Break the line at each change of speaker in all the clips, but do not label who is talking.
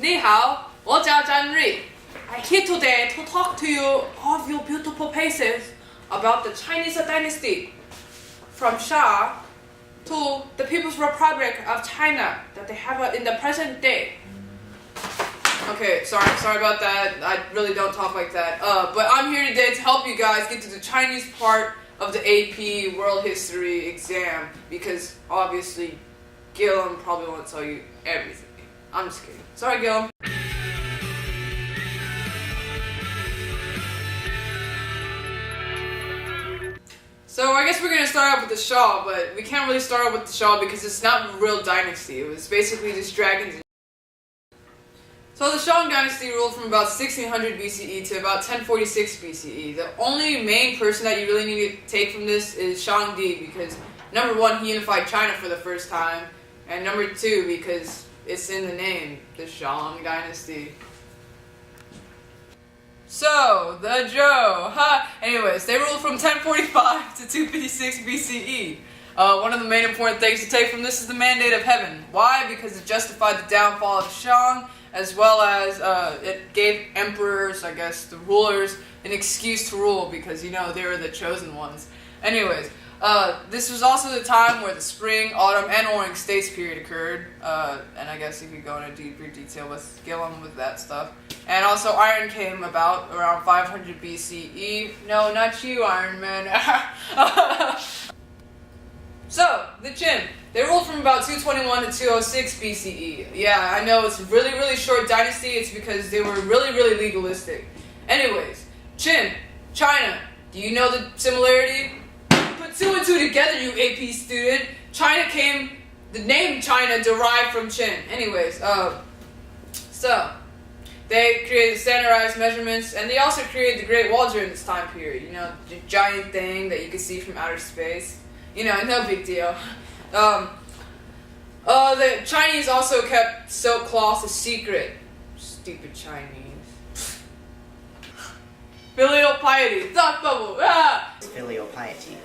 你好，我叫张瑞. I'm here today to talk to you of your beautiful places about the Chinese dynasty from Shah to the People's Republic of China that they have in the present day. Okay, sorry about that. I really don't talk like that. But I'm here today to help you guys get to the Chinese part of the AP World History exam because obviously Gillum probably won't tell you everything. I'm just kidding. Sorry, Gillum. So I guess we're gonna start out with the Shah, but we can't really start out with the Shah because it's not a real dynasty. It was basically just dragons. So the Shang dynasty ruled from about 1600 BCE to about 1046 BCE. The only main person that you really need to take from this is Shang Di because number one, he unified China for the first time, and number two, because it's in the name, the Shang dynasty. So, the Zhou, Anyways, they ruled from 1045 to 256 BCE. One of the main important things to take from this is the Mandate of Heaven. Why? Because it justified the downfall of Shang, as well as it gave emperors, I guess, the rulers, an excuse to rule because, you know, they were the chosen ones. Anyways, this was also the time where the spring, autumn, and warring states period occurred, and I guess you could go into deeper detail with Gillum with that stuff. And also iron came about around 500 BCE. No, not you, Iron Man. So, the Qin. They ruled from about 221 to 206 BCE. Yeah, I know it's a really, really short dynasty. It's because they were really, really legalistic. Anyways, Qin, China. Do you know the similarity? Put two and two together, you AP student. The name China derived from Qin. Anyways, so they created standardized measurements, and they also created the Great Wall during this time period. You know, the giant thing that you can see from outer space. You know, no big deal. The Chinese also kept silk cloth a secret. Stupid Chinese. Filial piety. Thought bubble.
Filial piety.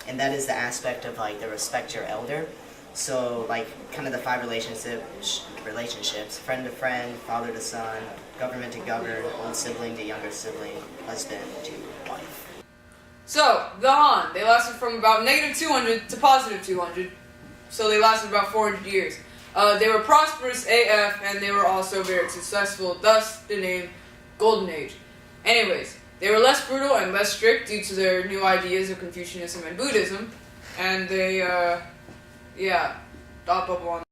And that is the aspect of like the respect your elder. So like kind of the five relationships, friend to friend, father to son, government to govern, old sibling to younger sibling, husband to wife.
So, the Han, they lasted from about negative 200 to positive 200. So they lasted about 400 years. They were prosperous AF, and they were also very successful, thus the name Golden Age. Anyways, they were less brutal and less strict due to their new ideas of Confucianism and Buddhism. And they, thought bubble on.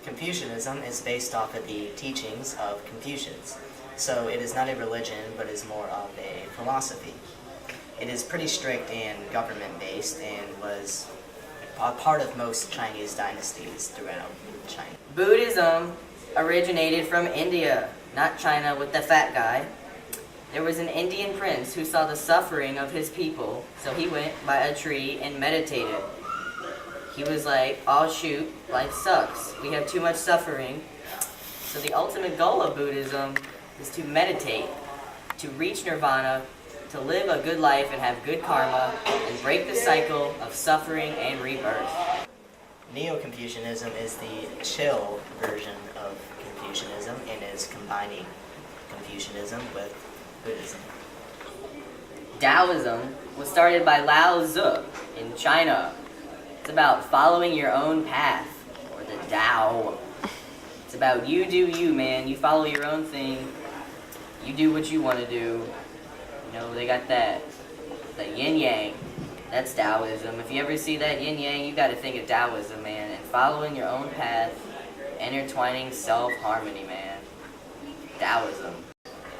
Confucianism is based off of the teachings of Confucians. So it is not a religion, but is more of a philosophy. It is pretty strict and government-based and was a part of most Chinese dynasties throughout China.
Buddhism originated from India, not China with the fat guy. There was an Indian prince who saw the suffering of his people, so he went by a tree and meditated. He was like, oh shoot, life sucks. We have too much suffering. So the ultimate goal of Buddhism is to meditate, to reach nirvana, to live a good life and have good karma, and break the cycle of suffering and rebirth.
Neo-Confucianism is the chill version of Confucianism and is combining Confucianism with Buddhism.
Taoism was started by Lao Tzu in China. It's about following your own path, or the Tao. It's about you do you, man. You follow your own thing. You do what you want to do. You know, they got that yin-yang. That's Taoism. If you ever see that yin-yang, you gotta think of Taoism, man. And following your own path, intertwining self-harmony, man. Taoism.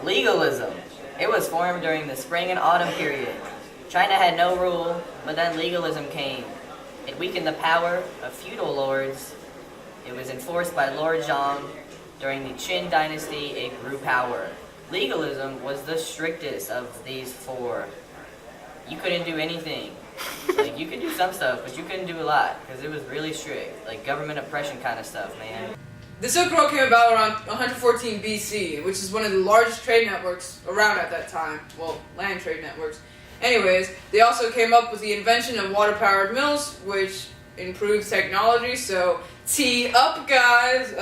Legalism. It was formed during the spring and autumn period. China had no rule, but then legalism came. It weakened the power of feudal lords. It was enforced by Lord Zhang. During the Qin dynasty, it grew power. Legalism was the strictest of these four. You couldn't do anything. Like, you could do some stuff, but you couldn't do a lot, because it was really strict. Like, government oppression kind of stuff, man.
The Silk Road came about around 114 BC, which is one of the largest trade networks around at that time. Well, land trade networks. Anyways, they also came up with the invention of water-powered mills, which improved technology, so tea up, guys.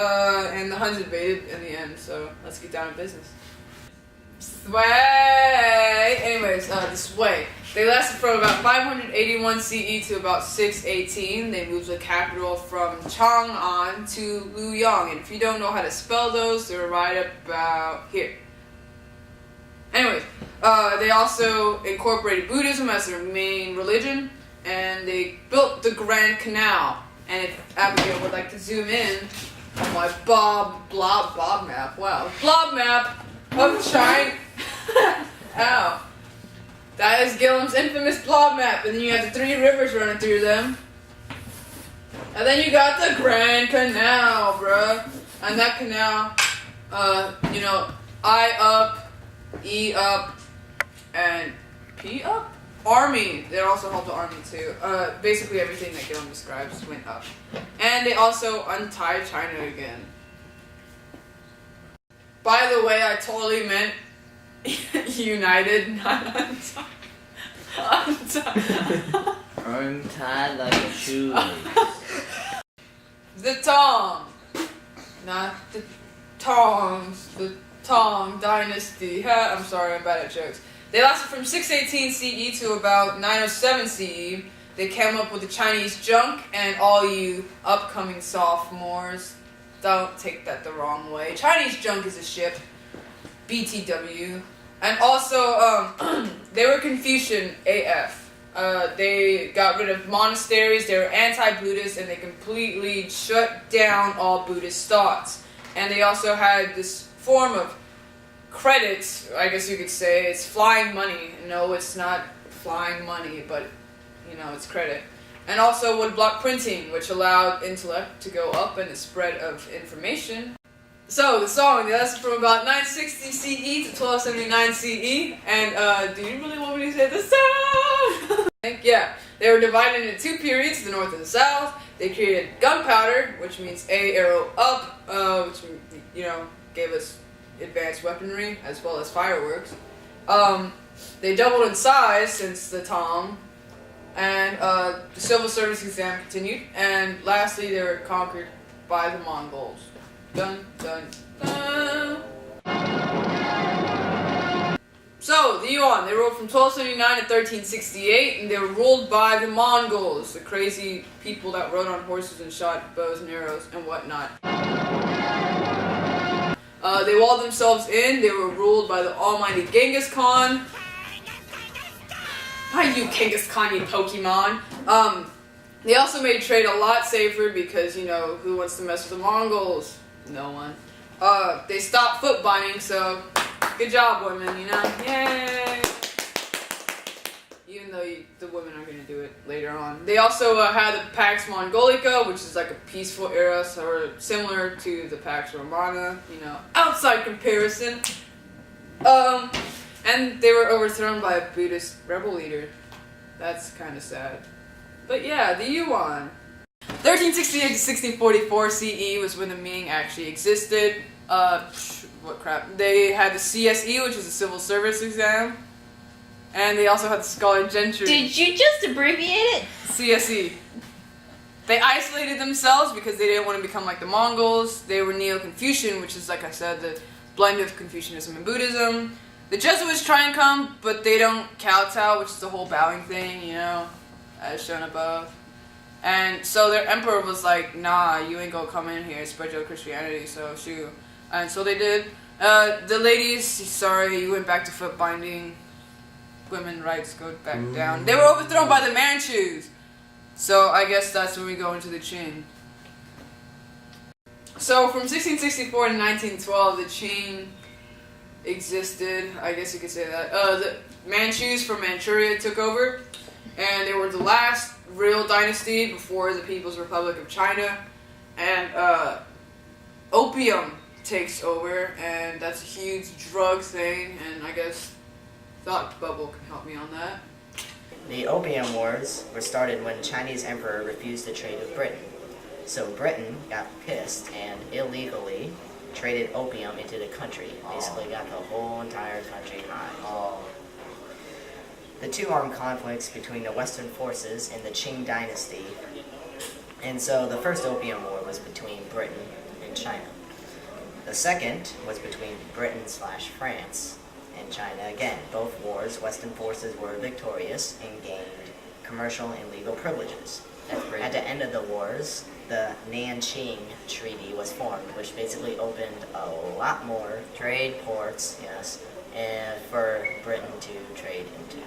And the Huns invaded in the end, so let's get down to business. Sway. Anyways, the Sway. They lasted from about 581 CE to about 618. They moved the capital from Chang'an to Luoyang. And if you don't know how to spell those, they're right about here. Anyways, they also incorporated Buddhism as their main religion, and they built the Grand Canal. And if Abigail would like to zoom in on my blob map, wow, blob map of China. Ow. That is Gilliam's infamous blob map, and then you have the 3 rivers running through them. And then you got the Grand Canal, bruh. And that canal, you know, I up, E up, and P up? Army. They also helped the army too. Basically everything that Gilliam describes went up. And they also untied China again. By the way, I totally meant united, not untied. Untied.
Untied like a shoelace.
The Tong. Not the Tongs. The Tong Dynasty. I'm sorry, I'm bad at jokes. They lasted from 618 CE to about 907 CE. They came up with the Chinese junk, and all you upcoming sophomores, don't take that the wrong way. Chinese junk is a ship. BTW. And also, they were Confucian AF. They got rid of monasteries, they were anti-Buddhist, and they completely shut down all Buddhist thoughts. And they also had this form of credit, I guess you could say. It's flying money. No, it's not flying money, but, you know, it's credit. And also woodblock printing, which allowed intellect to go up and the spread of information. So, the song, they lasted from about 960 CE to 1279 CE. And, do you really want me to say the song? Yeah. They were divided into 2 periods, the North and the South. They created gunpowder, which means A, arrow up, which, you know, gave us advanced weaponry, as well as fireworks. They doubled in size since the Tang. And, the civil service exam continued. And lastly, they were conquered by the Mongols. Dun, dun, dun. So, the Yuan, they ruled from 1279 to 1368, and they were ruled by the Mongols, the crazy people that rode on horses and shot bows and arrows and whatnot. They walled themselves in. They were ruled by the almighty Genghis Khan. Not you, Genghis Khan, you Pokemon. They also made trade a lot safer because, you know, who wants to mess with the Mongols? No one. They stopped foot binding, so good job, women, you know? Yay! Even though the women are going to do it later on. They also had the Pax Mongolica, which is like a peaceful era, so similar to the Pax Romana, you know, outside comparison. And they were overthrown by a Buddhist rebel leader. That's kind of sad. But yeah, the Yuan. 1368 to 1644 CE was when the Ming actually existed. What crap. They had the CSE, which is a civil service exam. And they also had the Scholar Gentry.
Did you just abbreviate it?
CSE. They isolated themselves because they didn't want to become like the Mongols. They were Neo-Confucian, which is, like I said, the blend of Confucianism and Buddhism. The Jesuits try and come, but they don't kowtow, which is the whole bowing thing, you know, as shown above. And so their emperor was like, nah, you ain't gonna come in here, spread your Christianity, so shoot. And so they did. The ladies, sorry, you went back to foot binding. Women rights go back down. They were overthrown by the Manchus. So I guess that's when we go into the Qing. So from 1664 to 1912, the Qing existed. I guess you could say that. The Manchus from Manchuria took over, and they were the last real dynasty before the People's Republic of China. And opium takes over, and that's a huge drug thing, and I guess Thought Bubble can help me on that.
The Opium Wars were started when Chinese emperor refused to trade with Britain. So Britain got pissed and illegally traded opium into the country. Basically got the whole entire country high. The 2 armed conflicts between the Western forces and the Qing dynasty. And so the first Opium War was Britain and China. The second was between Britain/France and China. Again, both wars, Western forces were victorious and gained commercial and legal privileges. At the end of the wars, the Nanjing Treaty was formed, which basically opened a lot more trade ports, yes, and for Britain to trade into.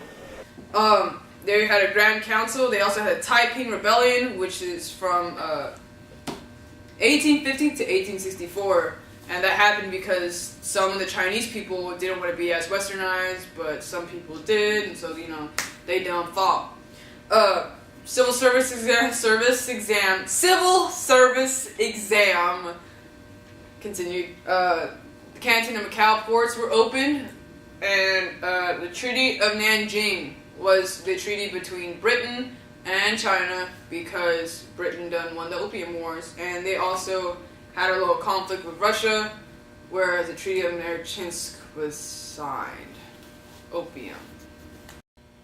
They had a Grand Council. They also had a Taiping Rebellion, which is from 1850 to 1864. And that happened because some of the Chinese people didn't want to be as westernized, but some people did, and so, you know, they don't fall. Civil service exam continued. The Canton and Macau ports were open, and the Treaty of Nanjing was the treaty between Britain and China because Britain done won the Opium Wars, and they also had a little conflict with Russia, where the Treaty of Nerchinsk was signed. Opium.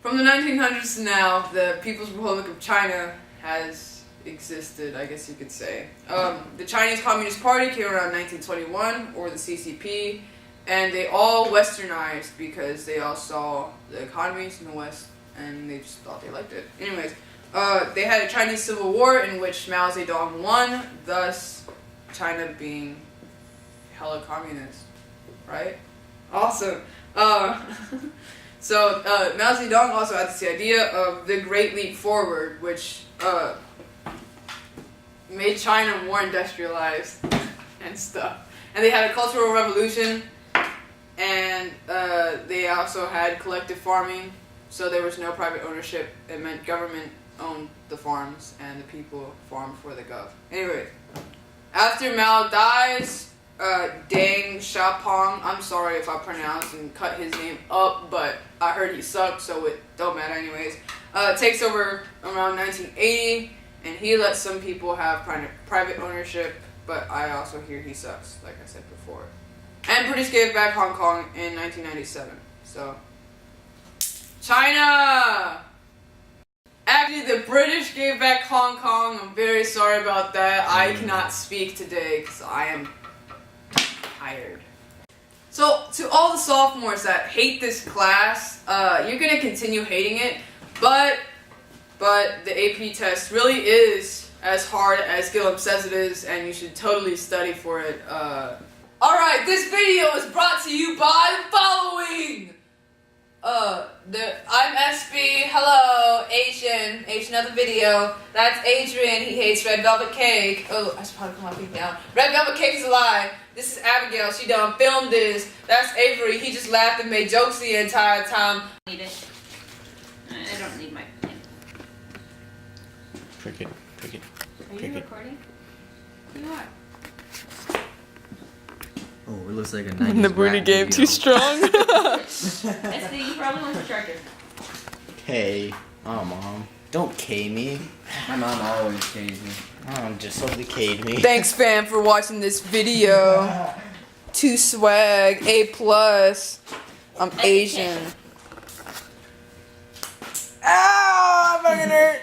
From the 1900s to now, the People's Republic of China has existed, I guess you could say. The Chinese Communist Party came around 1921, or the CCP, and they all westernized because they all saw the economies in the West, and they just thought they liked it. Anyways, they had a Chinese Civil War in which Mao Zedong won, thus China being hella communist, right? Awesome. So Mao Zedong also had this idea of the Great Leap Forward, which made China more industrialized and stuff. And they had a cultural revolution, and they also had collective farming, so there was no private ownership. It meant government owned the farms, and the people farmed for the gov. Anyway. After Mao dies, Deng Xiaoping, I'm sorry if I pronounce and cut his name up, but I heard he sucked, so it don't matter anyways, takes over around 1980, and he lets some people have private ownership, but I also hear he sucks, like I said before. And British gave back Hong Kong in 1997, so. China! Actually, the British gave back Hong Kong. I'm very sorry about that. I cannot speak today because I am tired. So, to all the sophomores that hate this class, you're going to continue hating it, but the AP test really is as hard as Gillum says it is, and you should totally study for it. Alright, this video is brought to you by the following! I'm SB, hello, Asian of the video. That's Adrian, he hates red velvet cake. Oh, I should probably put my feet down. Red velvet cake is a lie. This is Abigail, she done filmed this. That's Avery, he just laughed and made jokes the entire time.
Need it. I don't need my pen.
Cricket.
Are you recording? You are.
Oh, it looks like a 90s
The booty
rap
game
video.
too strong.
SD, you probably want the charger.
K. Oh, Mom. Don't K me.
My mom always K's me.
Oh, just so they K'd me.
Thanks, fam, for watching this video. 2 swag, A+. I'm Asian. Ow, I'm fucking hurt.